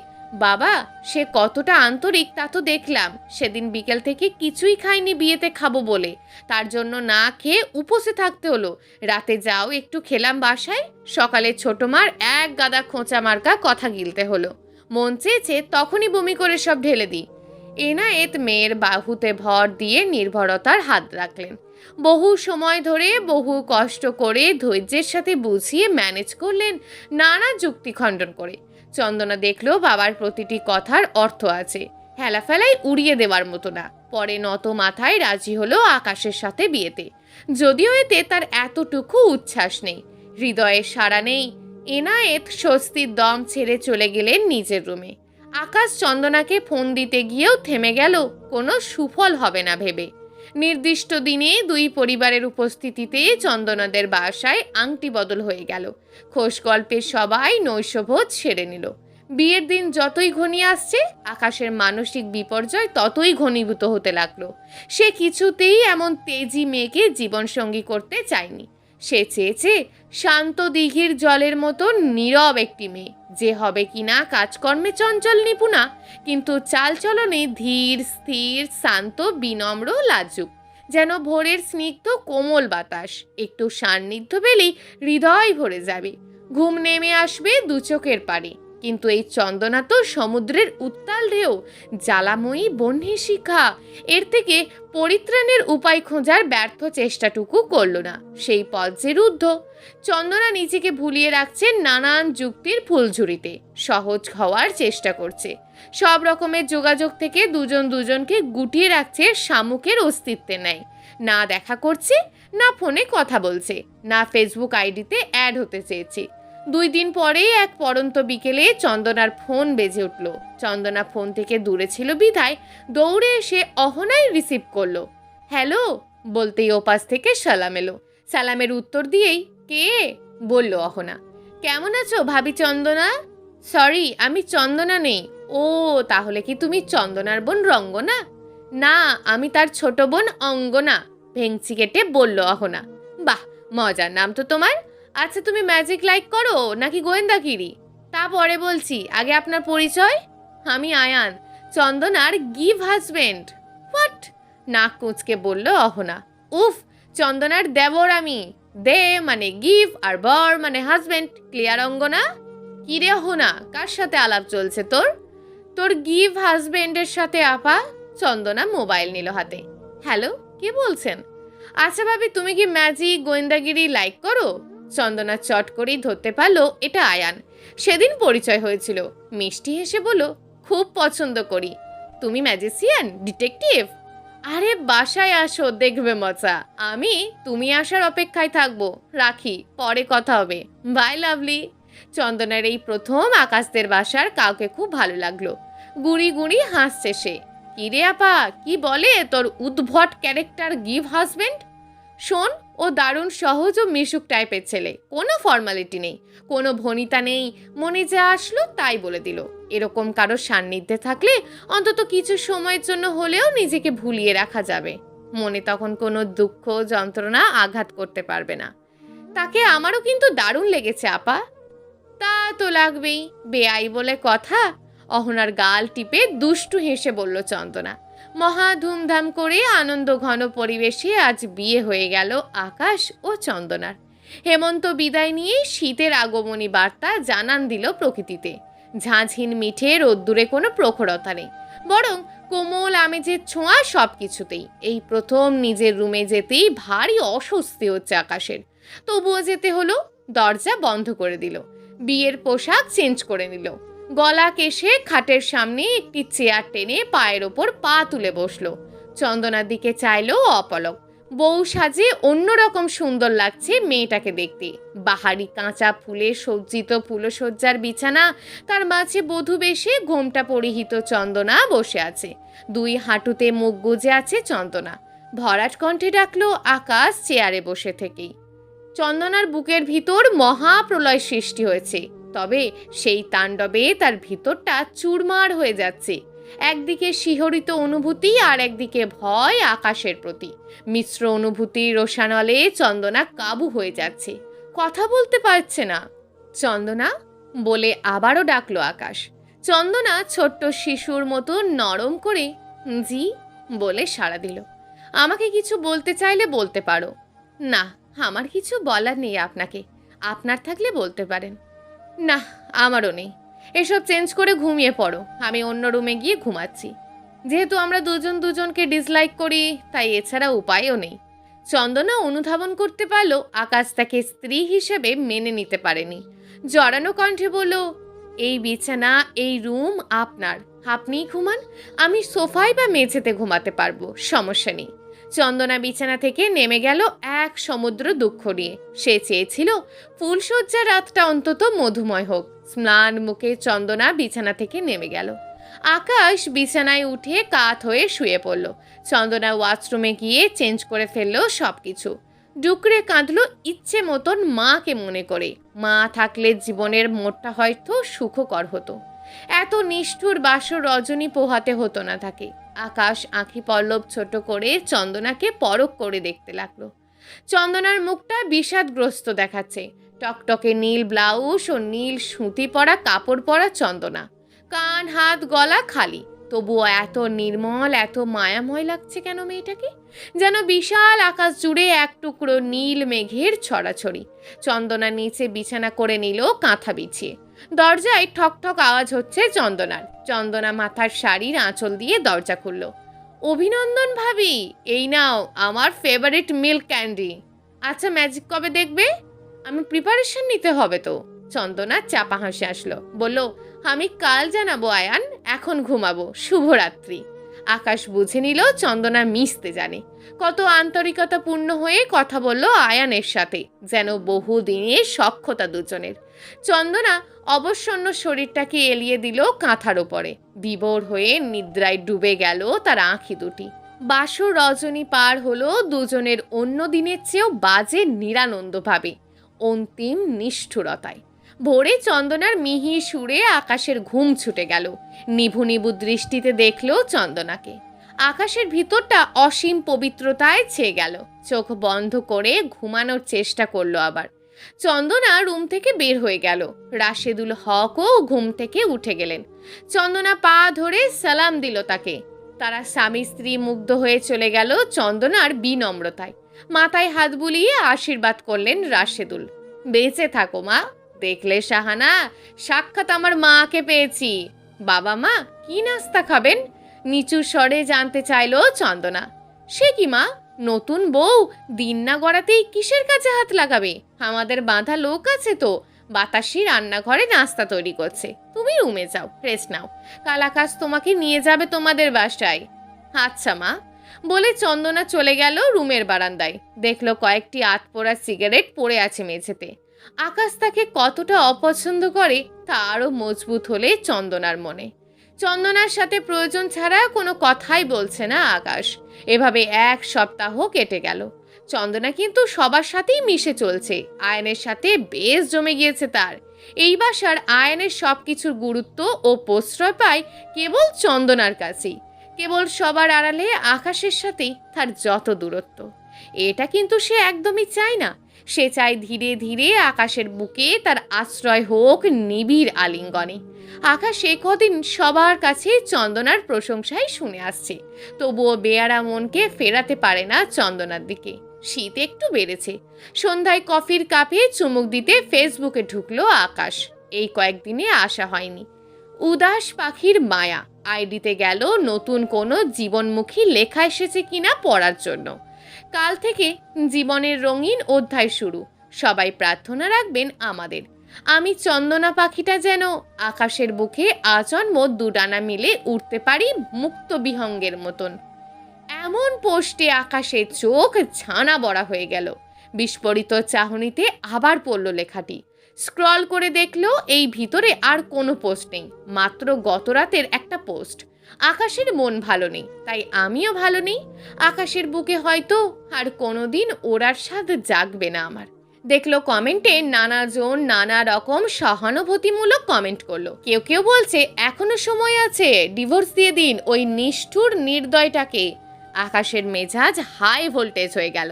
বাবা, সে কতটা আন্তরিক তা তো দেখলাম। সেদিন বিকেল থেকে কিছুই খাইনি বিয়েতে খাবো বলে, তার জন্য না খেয়ে উপসে থাকতে হলো। রাতে যাও একটু খেলাম বাসায়, সকালে ছোট মার এক গাদা খোঁচা মার্কা কথা গিলতে হলো। মন চেয়েছে তখনই বমি করে সব ঢেলে দিই। এনায়েত মেয়ের বাহুতে ভর দিয়ে নির্ভরতার হাত রাখলেন। বহু সময় ধরে বহু কষ্ট করে ধৈর্যের সাথে বুঝিয়ে ম্যানেজ করলেন, নানা যুক্তি খণ্ডন করে। চন্দনা দেখলো বাবার প্রতিটি কথার অর্থ আছে, হেলাফেলাই উড়িয়ে দেওয়ার মতো না। পরে নত মাথায় রাজি হলো আকাশের সাথে বিয়েতে, যদিও এতে তার এতটুকু উচ্ছ্বাস নেই, হৃদয়ে সাড়া নেই। এনায়েত স্বস্তির দম ছেড়ে চলে গেলেন নিজের রুমে। আকাশ চন্দনাকে ফোন দিতে গিয়েও থেমে গেল, কোনো সুফল হবে না ভেবে। নির্দিষ্ট দিনে দুই পরিবারের উপস্থিতিতে চন্দনাদের বাসায় আংটি বদল হয়ে গেল। খোশ গল্পে সবাই নৈশভোজ সেরে নিল। বিয়ের দিন যতই ঘনিয়ে আসছে, আকাশের মানসিক বিপর্যয় ততই ঘনীভূত হতে লাগলো। সে কিছুতেই এমন তেজি মেয়েকে জীবনসঙ্গী করতে চায়নি। সে চেয়েছে শান্ত দিঘির জলের মতো নীরব একটি মেয়ে, যে হবে কিনা কাজকর্মে চঞ্চল নিপুণা, কিন্তু চালচলনে ধীর স্থির শান্ত বিনম্র লাজুক, যেন ভোরের স্নিগ্ধ কোমল বাতাস। একটু সান্নিধ্য পেলেই হৃদয় ভরে যাবে, ঘুম নেমে আসবে দু চোখের পারে। কিন্তু এই চন্দনা তো সমুদ্রের উত্তাল ঢেউ, জ্বালাময়ী বহ্নি শিখা। এর থেকে পরিত্রাণের উপায় খোঁজার ব্যর্থ চেষ্টাটুকু করল না। সেই পথ যে রুদ্ধ। চন্দনা নিজেকে ভুলিয়ে রাখছে নানান যুক্তির ফুলঝুরিতে, সহজ হওয়ার চেষ্টা করছে। সব রকমের যোগাযোগ থেকে দুজন দুজনকে গুটিয়ে রাখছে শামুকের অস্তিত্বে নেয়। না দেখা করছে, না ফোনে কথা বলছে, না ফেসবুক আইডিতে অ্যাড হতে চেয়েছে। 2 দিন পরে এক পড়ন্ত বিকেলে চন্দনার ফোন বেজে উঠল। চন্দনা ফোন থেকে দূরে ছিল বিধায় দৌড়ে এসে অহনাই রিসিভ করলো। হ্যালো বলতেই ওপাশ থেকে সালাম এলো। সালামের উত্তর দিয়েই, কে বলল অহনা। কেমন আছো ভাবি চন্দনা? সরি, আমি চন্দনা নেই। ও, তাহলে কি তুমি চন্দনার বোন রঙ্গনা? না, আমি তার ছোট বোন অঙ্গনা, ভেংচি কেটে বলল অহনা। বাহ, মজার নাম তো তোমার। আচ্ছা, তুমি ম্যাজিক লাইক করো নাকি গোয়েন্দাগিরি? তা পরে বলছি, আগে আপনার পরিচয়। আমি আয়ান, চন্দনার গিভ হাজবেন্ড। হোয়াট? নাক কুঁচকে বলল অহনা। উফ, চন্দনার দেবর আমি। দে মানে গিভ আর বর মানে হাজবেন্ড। ক্লিয়ার অঙ্গনা? কিরে অহনা, কার সাথে আলাপ চলছে তোর? তোর গিভ হাজবেন্ডের সাথে আপা। চন্দনা মোবাইল নিল হাতে। হ্যালো, কে বলছেন? আচ্ছা ভাবি, তুমি কি ম্যাজিক গোয়েন্দাগিরি লাইক করো? চন্দনা চট করেই ধরতে পারলো এটা আয়ান। সেদিন পরিচয় হয়েছিল। মিষ্টি হেসে বলল, খুব পছন্দ করি। তুমি ম্যাজিসিয়ান, ডিটেকটিভ? আরে বাসায় আসো, দেখবে মজা। আমি তুমি আসার অপেক্ষায় থাকবো। রাখি, পরে কথা হবে। By lovely. চন্দনার এই প্রথম আকাশদের বাসার কাউকে খুব ভালো লাগলো। গুড়ি গুড়ি হাসছে সে। কিরে আপা, কি বলে তোর উদ্ভট ক্যারেক্টার গিভ হাজবেন্ড? শোন, ও দারুণ সহজ ও মিশুক টাইপের ছেলে। কোনো ফর্মালিটি নেই, কোনো ভনিতা নেই, মনে যা আসলো তাই বলে দিল। এরকম কারো সান্নিধ্যে থাকলে অন্তত কিছু সময়ের জন্য হলেও নিজেকে ভুলিয়ে রাখা যাবে। মনে তখন কোনো দুঃখ যন্ত্রণা আঘাত করতে পারবে না। তাকে আমারও কিন্তু দারুণ লেগেছে আপা। তা তো লাগবেই, বেআই বলে কথা। অহনার গাল টিপে দুষ্টু হেসে বলল চন্দনা। মহা ধুমধাম করে আনন্দ ঘন পরিবেশে আজ বিয়ে হয়ে গেল আকাশ ও চন্দনার। হেমন্ত বিদায় নিয়ে শীতের আগমনী বার্তা জানান দিল প্রকৃতিতে। ঝাঁঝিন মিঠে রোদ্দুরে কোনো প্রখরতা নেই, বরং কোমল আমেজের ছোঁয়া সব কিছুতেই। এই প্রথম নিজের রুমে যেতেই ভারী অস্বস্তি হচ্ছে আকাশের, তবুও যেতে হলো। দরজা বন্ধ করে দিল। বিয়ের পোশাক চেঞ্জ করে নিল। গলা কেশে খাটের সামনে একটি চেয়ার টেনে পায়ের ওপর পা তুলে বসলো। চন্দনার দিকে চাইলো অপলক। বউ সাজে অন্যরকম সুন্দর লাগছে মেয়েটাকে দেখতে। বাহারি কাঁচা ফুলে সজ্জিত ফুলশয্যার বিছানা, তার মাঝে বধূ বেশে ঘোমটা পরিহিত চন্দনা বসে আছে। দুই হাঁটুতে মুখ গুজে আছে চন্দনা। ভরাট কণ্ঠে ডাকলো আকাশ চেয়ারে বসে থেকেই। চন্দনার বুকের ভিতর মহাপ্রলয় সৃষ্টি হয়েছে, তবে সেই তাণ্ডবে তার ভিতরটা চুরমার হয়ে যাচ্ছে। একদিকে শিহরিত অনুভূতি আর একদিকে ভয় আকাশের প্রতি। মিশ্র অনুভূতির রোষানলে চন্দনা কাবু হয়ে যাচ্ছে, কথা বলতে পারছে না। চন্দনা বলে আবারও ডাকলো আকাশ। চন্দনা ছোট্ট শিশুর মতো নরম করে জি বলে সাড়া দিল। আমাকে কিছু বলতে চাইলে বলতে পারো। না, আমার কিছু বলার নেই আপনাকে, আপনার থাকলে বলতে পারেন। না, আমারও নেই। এসব চেঞ্জ করে ঘুমিয়ে পড়ো, আমি অন্য রুমে গিয়ে ঘুমাচ্ছি। যেহেতু আমরা দুজন দুজনকে ডিসলাইক করি, তাই এছাড়া উপায়ও নেই। চন্দনা অনুধাবন করতে পারলো আকাশ তাকে স্ত্রী হিসেবে মেনে নিতে পারেনি। জড়ানো কণ্ঠে বলল, এই বিছানা, এই রুম আপনার, আপনিই ঘুমান। আমি সোফায় বা মেঝেতে ঘুমাতে পারবো, সমস্যা নেই। চন্দনা বিছানা থেকে নেমে গেল এক সমুদ্র দুঃখ নিয়ে। সে চেয়েছিল ফুলশয্যা রাতটা অন্তত মধুময় হোক। স্নান মুখে চন্দনা বিছানা থেকে নেমে গেল। আকাশ বিছানায় উঠে কাত হয়ে শুয়ে পড়ল। চন্দনা ওয়াশরুমে গিয়ে চেঞ্জ করে ফেলল সবকিছু। ডুকরে কাঁদলো ইচ্ছে মতন মাকে মনে করে। মা থাকলে জীবনের মোড়টা হয়তো সুখকর হতো। এত নিষ্ঠুর বাসর রজনী পোহাতে হতো না তাকে। আকাশ আঁখি পল্লব ছোট করে চন্দনাকে পরখ করে দেখতে লাগলো। চন্দনার মুখটা বিষাদগ্রস্ত দেখাচ্ছে। টকটকে নীল ব্লাউজ ও নীল সুতি পরা কাপড় পরা চন্দনা। কান হাত গলা খালি, তবুও এত নির্মল, এত মায়াময় লাগছে কেন মেয়েটাকে? যেন বিশাল আকাশ জুড়ে এক টুকরো নীল মেঘের ছড়াছড়ি। চন্দনা নিচে বিছানা করে নিল কাঁথা বিছিয়ে। দরজায় ঠকঠক আওয়াজ হচ্ছে চন্দনার। চন্দনা মাথার শাড়ির আঁচল দিয়ে দরজা খুলল। অভিনন্দন ভাবি, এই নাও আমার ফেভারিট মিল্ক ক্যান্ডি। আচ্ছা, ম্যাজিক কবে দেখবে? আমি প্রিপারেশন নিতে হবে তো। চন্দনা চাপা হাসি আসলো, বলল, আমি কাল জানাবো আয়ান, এখন ঘুমাবো, শুভরাত্রি। আকাশ বুঝে নিল চন্দনা মিশতে জানে। কত আন্তরিকতাপূর্ণ হয়ে কথা বলল আয়ানের সাথে, যেন বহু দিনের সখ্যতা দুজনের। চন্দনা অবসন্ন শরীরটাকে এলিয়ে দিল কাঁথার ওপরে। বিভোর হয়ে নিদ্রায় ডুবে গেল তার আঁখি দুটি। বাসর রজনী পার হলো দুজনের অন্য দিনের চেয়েও বাজে নিরানন্দভাবে, অন্তিম নিষ্ঠুরতায়। ভোরে চন্দনার মিহি সুরে আকাশের ঘুম ছুটে গেল। নিভু নিভু দৃষ্টিতে দেখল চন্দনাকে। আকাশের ভিতরটা অসীম পবিত্রতায় ছেয়ে গেল। চোখ বন্ধ করে ঘুমানোর চেষ্টা করলো আবার। চন্দনা রুম থেকে বের হয়ে গেল। রাশেদুল হকও ঘুম থেকে উঠে গেলেন। চন্দনা পা ধরে সালাম দিল তাকে। তারা স্বামী স্ত্রী মুগ্ধ হয়ে চলে গেল চন্দনার বিনম্রতায়। মাথায় হাত বুলিয়ে আশীর্বাদ করলেন রাশেদুল। বেঁচে থাকো মা। দেখলে শাহানা, সাক্ষাৎ আমার মাকে পেয়েছি। বাবা মা কি নাস্তা খাবেন? নিচু স্বরে জানতে চাইল চন্দনা। সে কি মা, নতুন বউ, দিন না গড়াতেই কিসের কাছে হাত লাগাবে? আমাদের বাঁধা লোক আছে তো, বাতাসি রান্নাঘরে নাস্তা তৈরি করছে। তুমি রুমে যাও, রেস্ট নাও, কাল আকাশ তোমাকে নিয়ে যাবে তোমাদের বাসায়। আচ্ছা মা বলে চন্দনা চলে গেল রুমের বারান্দায়। দেখলো কয়েকটি আতপোড়া সিগারেট পড়ে আছে মেঝেতে। আকাশ তাকে কতটা অপছন্দ করে তা আরও মজবুত হলে চন্দনার মনে। চন্দনার সাথে প্রয়োজন ছাড়া কোনো কথাই বলছে না আকাশ। এভাবে এক সপ্তাহ কেটে গেল। চন্দনা কিন্তু সবার সাথেই মিশে চলছে। আয়নের সাথে বেশ জমে গিয়েছে তার। এই বাসার আয়নের সব কিছুর গুরুত্ব ও প্রশ্রয় পায় কেবল চন্দনার কাছেই। কেবল সবার আড়ালে আকাশের সাথেই তার যত দূরত্ব। এটা কিন্তু সে একদমই চায় না। সে চায় ধীরে ধীরে আকাশের বুকে তার আশ্রয় হোক নিবিড় আলিঙ্গনে। আকাশ এ কদিন সবার কাছে চন্দনার প্রশংসাই শুনে আসছে, তবুও বেয়ারা মনকে ফেরাতে পারে না চন্দনার দিকে। শীত একটু বেড়েছে। সন্ধ্যায় কফির কাপে চুমুক দিতে ফেসবুকে ঢুকলো আকাশ। এই কয়েকদিনে আসা হয়নি। উদাস পাখির মায়া। আইডিতে গেল নতুন কোনো জীবনমুখী লেখা এসেছে কিনা পড়ার জন্য। কাল থেকে জীবনের রঙিন অধ্যায় শুরু। সবাই প্রার্থনা রাখবেন আমাদের। আমি চন্দনা পাখিটা যেন আকাশের বুকে আজন্ম দুডানা মিলে উড়তে পারি মুক্ত বিহঙ্গের মতন। এমন পোস্টে আকাশের চোখ ছানা বড়া হয়ে গেল। বিস্ফোরিত চাহনিতে আবার পড়ল লেখাটি। স্ক্রল করে দেখলো এই ভিতরে আর কোনো পোস্ট নেই, মাত্র গত রাতের একটা পোস্ট। আকাশের মন ভালো নেই, তাই আমিও ভালো নেই। আকাশের বুকে হয়তো আর কোনোদিন ওড়ার স্বাদ জাগবে না আমার। দেখলো কমেন্টে নানাজন নানা রকম সহানুভূতিমূলক কমেন্ট করলো। কেউ কেউ বলছে এখনো সময় আছে, ডিভোর্স দিয়ে দিন ওই নিষ্ঠুর নির্দয়টাকে। আকাশের মেজাজ হাই ভোল্টেজ হয়ে গেল।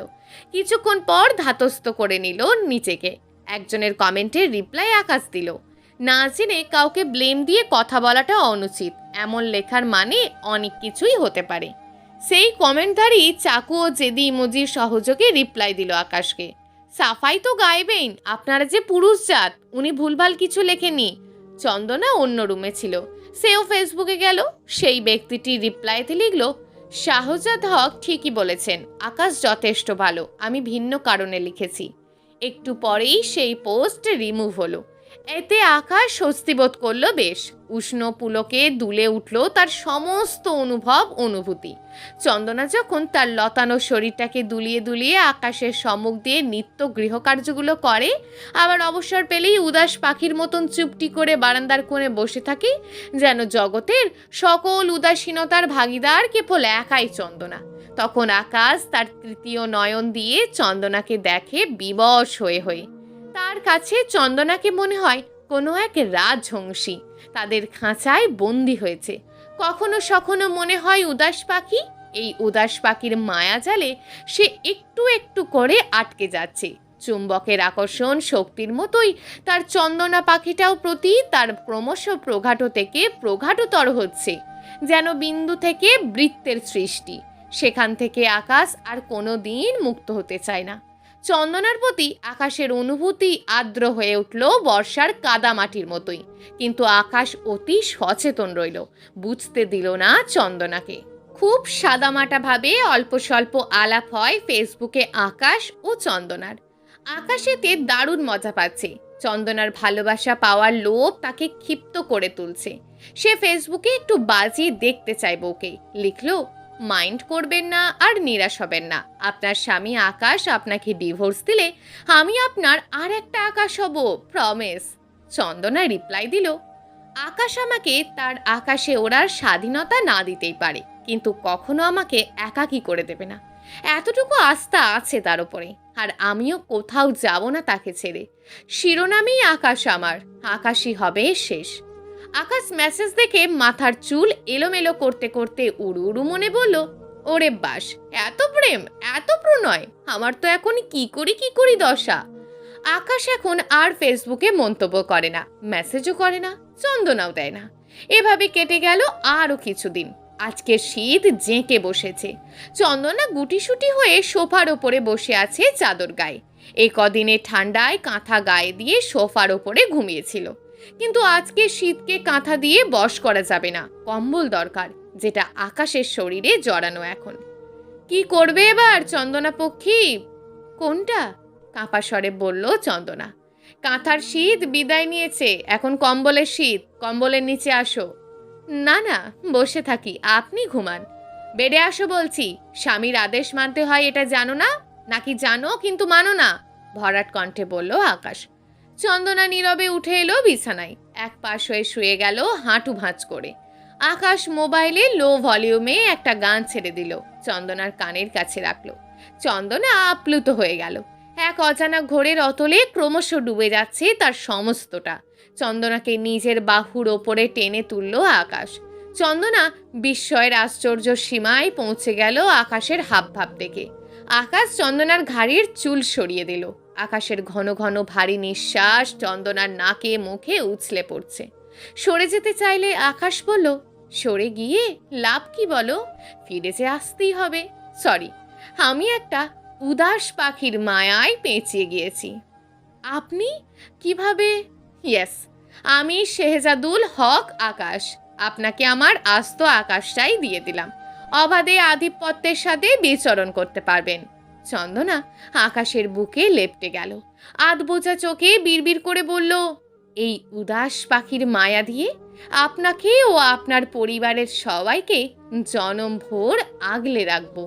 কিছুক্ষণ পর ধাতস্থ করে নিল নিচেকে। একজনের কমেন্টের রিপ্লাই আকাশ দিল, না জেনে কাউকে ব্লেম দিয়ে কথা বলাটা অনুচিত, এমন লেখার মানে অনেক কিছুই হতে পারে। সেই কমেন্টধারী চাকু ও জেদি ইমোজির সহযোগে রিপ্লাই দিল আকাশকে, সাফাই তো গাইবেন, আপনারা যে পুরুষ জাত, উনি ভুলভাল কিছু লেখেনি। চন্দনা অন্য রুমে ছিল, সেও ফেসবুকে গেল। সেই ব্যক্তিটি রিপ্লাইতে লিখল, শাহজাদ হক ঠিকই বলেছেন, আকাশ যথেষ্ট ভালো, আমি ভিন্ন কারণে লিখেছি। একটু পরেই সেই পোস্ট রিমুভ হলো। এতে আকাশ স্বস্তি বোধ করল বেশ। উষ্ণ পুলকে দুলে উঠল তার সমস্ত অনুভূতি। চন্দনা যখন তার লতানো শরীরটাকে দুলিয়ে দুলিয়ে আকাশের সম্মুখ দিয়ে নিত্য গৃহকার্যগুলো করে, আবার অবসর পেলেই উদাস পাখির মতন চুপটি করে বারান্দার কোণে বসে থাকে, যেন জগতের সকল উদাসীনতার ভাগিদার কেবল একাই চন্দনা, তখন আকাশ তার তৃতীয় নয়ন দিয়ে চন্দনাকে দেখে বিবশ হয়ে হয়ে। তার কাছে চন্দনাকে মনে হয় কোনো এক রাজহংসী তাদের খাঁচায় বন্দি হয়েছে। কখনো সখনো মনে হয় উদাস পাখি, এই উদাস পাখির মায়া জালে সে একটু একটু করে আটকে যাচ্ছে। চুম্বকের আকর্ষণ শক্তির মতোই তার চন্দনা পাখিটাও প্রতি তার ক্রমশ প্রঘাত থেকে প্রঘাততর হচ্ছে, যেন বিন্দু থেকে বৃত্তের সৃষ্টি। সেখান থেকে আকাশ আর কোনো দিন মুক্ত হতে চায় না। চন্দনার প্রতি আকাশের অনুভূতি আর্দ্র হয়ে উঠল বর্ষার কাদামাটির মতোই, কিন্তু আকাশ অতি সচেতন রইল, বুঝতে দিল না চন্দনাকে। খুব সাদামাটাভাবে অল্প স্বল্প আলাপ হয় ফেসবুকে আকাশ ও চন্দনার। আকাশ এতে দারুণ মজা পাচ্ছে। চন্দনার ভালোবাসা পাওয়ার লোভ তাকে ক্ষিপ্ত করে তুলছে। সে ফেসবুকে একটু বাজিয়ে দেখতে চায় বউকে। লিখল, মাইন্ড করবেন না আর নিরাশ হবেন না, আপনার স্বামী আকাশ আপনাকে ডিভোর্স দিলে আমি আপনার আর একটা আকাশ হব, প্রমিস। চন্দনা রিপ্লাই দিল, আকাশ আমাকে তার আকাশে ওড়ার স্বাধীনতা না দিতেই পারে, কিন্তু কখনো আমাকে একাকী করে দেবে না, এতটুকু আস্থা আছে তার উপরে। আর আমিও কোথাও যাব না তাকে ছেড়ে। শিরোনামেই আকাশ আমার, আকাশই হবে শেষ। আকাশ মেসেজ দেখে মাথার চুল এলোমেলো করতে করতে উড়ু উড়ু মনে বলল, ওরে বাস, এত প্রেম, এত প্রণয়, আমার তো এখন কি করি দশা। আকাশ এখন আর ফেসবুকে মন্তব্য করে না, মেসেজও করে না, চন্দনাও দেয় না। এভাবে কেটে গেল আরও কিছুদিন। আজকে শীত জেঁকে বসেছে। চন্দনা গুটিসুটি হয়ে সোফার ওপরে বসে আছে চাদর গায়ে। এই কদিনে ঠান্ডায় কাঁথা গায়ে দিয়ে সোফার ওপরে ঘুমিয়েছিল, কিন্তু আজকে শীতকে কাঁথা দিয়ে বশ করা যাবে না, কম্বল দরকার, যেটা আকাশের শরীরে জড়ানো এখন। কি করবে এবার চন্দনা পক্ষী? কোনটা? কাঁপা স্বরে বলল চন্দনা। কাঁথার শীত বিদায় নিয়েছে, এখন কম্বলের শীত, কম্বলের নিচে আসো। না না, বসে থাকি, আপনি ঘুমান। বেডে আসো বলছি, স্বামীর আদেশ মানতে হয় এটা জানো না? নাকি জানো কিন্তু মানো না? ভরাট কণ্ঠে বলল আকাশ। চন্দনা নীরবে উঠে এলো বিছানায়, এক পাশ হয়ে শুয়ে গেল হাঁটু ভাঁজ করে। আকাশ মোবাইলে লো ভলিউমে একটা গান ছেড়ে দিল, চন্দনার কানের কাছে রাখলো। চন্দনা আপ্লুত হয়ে গেল। এক অজানা ঘোরের অতলে ক্রমশ ডুবে যাচ্ছে তার সমস্তটা। চন্দনাকে নিজের বাহুর ওপরে টেনে তুলল আকাশ। চন্দনা বিস্ময়ের আশ্চর্য সীমায় পৌঁছে গেল আকাশের হাবভাব দেখে। আকাশ চন্দনার ঘাড়ির চুল সরিয়ে দিল। আকাশের ঘন ঘন ভারী নিঃশ্বাস চন্দনার নাকে মুখে উছলে পড়ছে। সরে যেতে চাইলে আকাশ বলল, সরে গিয়ে লাভ কি বলো? ফিরে যে আসতেই হবে। সরি, আমি একটা উদাস পাখির মায়ায় পেঁচিয়ে গিয়েছি। আপনি কিভাবে? ইয়েস, আমি শেহজাদুল হক আকাশ, আপনাকে আমার আস্ত আকাশটাই দিয়ে দিলাম। অবাধে আধিপত্যের সাথে বিচরণ করতে পারবেন। চন্দনা আকাশের বুকে লেপ্টে গেল। আধবোজা চোখে বিড়বিড় করে বলল, এই উদাস পাখির মায়া দিয়ে আপনাকে ও আপনার পরিবারের সবাইকে জনমভর আগলে রাখবো।